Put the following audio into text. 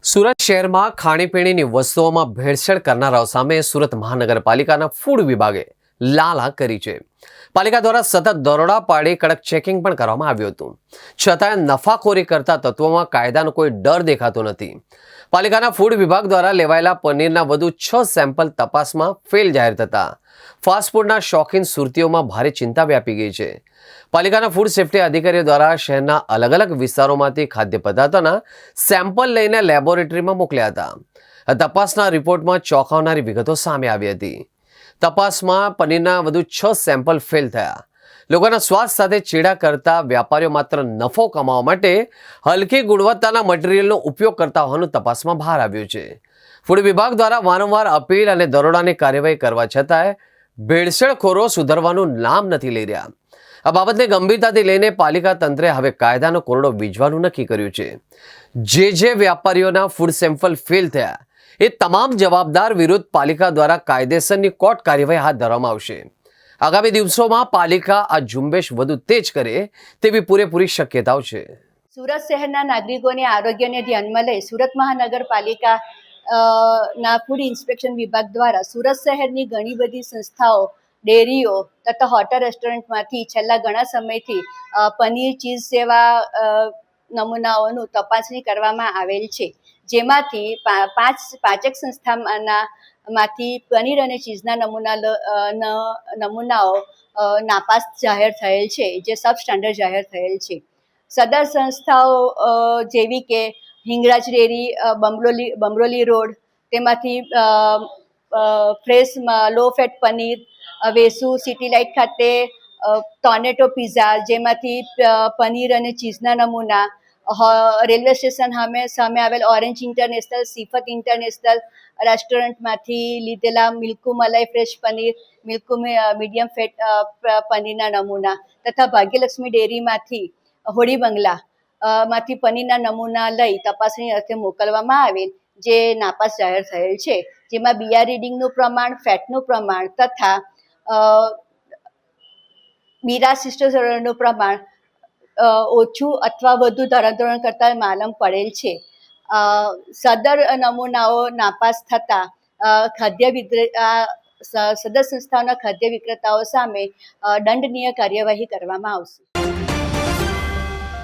સુરત શહેરમાં ખાણીપીણીની વસ્તુઓમાં ભેળસેળ કરનારાઓ સામે સુરત મહાનગરપાલિકાના ફૂડ વિભાગે લાલ આંખ કરી છે. પાલિકા દ્વારા સતત દરોડા પાડી કડક ચેકિંગ પણ કરવામાં આવ્યું હતું. છતાં નફાખોરી કરતા તત્વોમાં કાયદાનો કોઈ ડર દેખાતો નથી. પાલિકાના ફૂડ વિભાગ દ્વારા લેવાયેલા પનીરના વધુ 6 સેમ્પલ તપાસમાં ફેલ જાહેર થતા ફાસ્ટ ફૂડના શોખીન સુરતીઓમાં ભારે ચિંતા વ્યાપી ગઈ છે. પાલિકાના ફૂડ સેફ્ટી અધિકારીઓ દ્વારા શહેરના અલગ અલગ વિસ્તારોમાંથી ખાદ્ય પદાર્થોના સેમ્પલ લઈને લેબોરેટરીમાં મોકલ્યા હતા. તપાસના રિપોર્ટમાં ચોંકાવનારી વિગતો સામે આવી હતી. તપાસમાં પનીરના વધુ 6 સેમ્પલ ફેલ થયા. લોકોના સ્વાસ્થ્ય સાથે ચેડા કરતા વેપારીઓ માત્ર નફો કમાવા માટે હલકી ગુણવત્તાના મટીરિયલનો ઉપયોગ કરતા હોવાનું તપાસમાં બહાર આવ્યું છે. ફૂડ વિભાગ દ્વારા વારંવાર અપીલ અને દરોડાની કાર્યવાહી કરવા છતાંય ભેળસેળખોરો સુધરવાનું નામ નથી લઈ રહ્યા. આ બાબતને ગંભીરતાથી લઈને પાલિકા તંત્રે હવે કાયદાનો કોરડો વીજવાનું નક્કી કર્યું છે. જે વેપારીઓના ફૂડ સેમ્પલ ફેલ થયા એ તમામ જવાબદાર વિરુદ્ધ પાલિકા દ્વારા કાયદેસરની કોર્ટ કાર્યવાહી હાથ ધરવામાં આવશે. આગામી દિવસોમાં પાલિકા આ ઝુંબેશ વધુ તેજ કરે તેવી પૂરેપૂરી શક્યતાઓ છે. સુરત શહેરના નાગરિકોને આરોગ્યને ધ્યાનમાં લઈ સુરત મહાનગરપાલિકા ના ફૂડ ઇન્સ્પેક્શન વિભાગ દ્વારા સુરત શહેરની ઘણી બધી સંસ્થાઓ, ડેરીઓ તથા હોટલ રેસ્ટોરન્ટમાંથી છેલ્લા ઘણા સમયથી પનીર, ચીઝ જેવા નમૂનાઓનું તપાસણી કરવામાં આવેલ છે. જેમાંથી પાંચેક સંસ્થામાંથી પનીર અને ચીઝના નમૂનાઓ નાપાસ જાહેર થયેલ છે, જે સબ સ્ટાન્ડર્ડ જાહેર થયેલ છે. સદર સંસ્થાઓ જેવી કે હિંગરાજ ડેરી, બમરોલી રોડ, તેમાંથી fresh low fat paneer, Vesu city light ખાતે ટોનેટો પિઝા, જેમાંથી પનીર અને ચીઝના નમૂના, રેલવે સ્ટેશન સામે આવેલ ઓરેન્જ ઇન્ટરનેશનલ, સિફત ઇન્ટરનેશનલ રેસ્ટોરન્ટમાંથી લીધેલા મિલ્કુ મલાઈ ફ્રેશ પનીર, મિલ્કુ મીડિયમ ફેટ પનીરના નમૂના તથા ભાગ્યલક્ષ્મી ડેરીમાંથી હોળી બંગલા માંથી પનીરના નમૂના લઈ તપાસણી અર્થે મોકલવામાં આવેલ, જે નાપાસ જાહેર થયેલ છે. જેમાં બીઆર રીડિંગનું પ્રમાણ, ફેટનું પ્રમાણ તથા બીરા સિસ્ટોસેરોનનું પ્રમાણ ઓછું અથવા વધુ ધોરણ કરતાં માલમ પડેલ છે. સદર નમૂનાઓ નાપાસ થતાં સદર સંસ્થાઓના ખાદ્ય વિક્રેતાઓ સામે દંડનીય કાર્યવાહી કરવામાં આવશે.